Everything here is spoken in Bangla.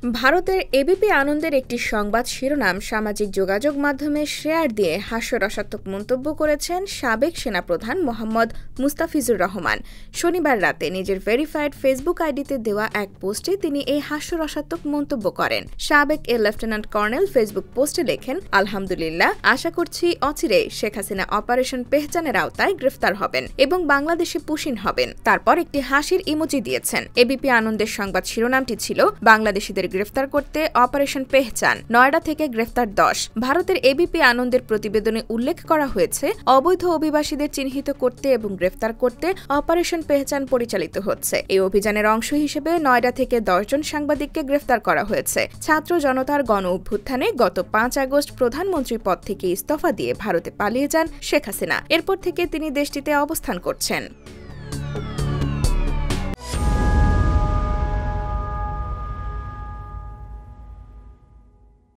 ভারতের এবিপি আনন্দের একটি সংবাদ শিরোনাম সামাজিক যোগাযোগ মাধ্যমে শেয়ার দিয়ে হাস্যরসাত্মক মন্তব্য করেছেন সাবেক সেনাপ্রধান মোহাম্মদ মুস্তাফিজুর রহমান। শনিবার রাতে নিজের ভেরিফাইড ফেসবুক আইডিতে দেওয়া এক পোস্টে তিনি এই হাস্যরসাত্মক মন্তব্য করেন। সাবেক লেফটেন্যান্ট কর্নেল ফেসবুক পোস্টে লেখেন, আলহামদুলিল্লাহ, আশা করছি অচিরেই শেখ হাসিনা অপারেশন পেহচানের আওতায় গ্রেফতার হবেন এবং বাংলাদেশে পুশিন হবেন। তারপর একটি হাসির ইমোজি দিয়েছেন। এবিপি আনন্দের সংবাদ শিরোনামটি ছিল, বাংলাদেশিদের গ্রেফতার করতে অপারেশন পেহচান, নয়ডা থেকে গ্রেফতার 10। ভারতের এবিপি আনন্দের প্রতিবেদনে উল্লেখ করা হয়েছে, অবৈধ অভিবাসীদের চিহ্নিত করতে এবং গ্রেফতার করতে অপারেশন পেহচান পরিচালিত হচ্ছে। এই অভিযানের অংশ হিসেবে নয়ডা থেকে 10 জন সাংবাদিককে গ্রেফতার করা হয়েছে। ছাত্র জনতার গণ অভ্যুত্থানে গত 5 আগস্ট প্রধানমন্ত্রী পদ থেকে ইস্তফা দিয়ে ভারতে পালিয়ে যান শেখ হাসিনা। এরপর থেকে তিনি দেশটিতে অবস্থান করছেন।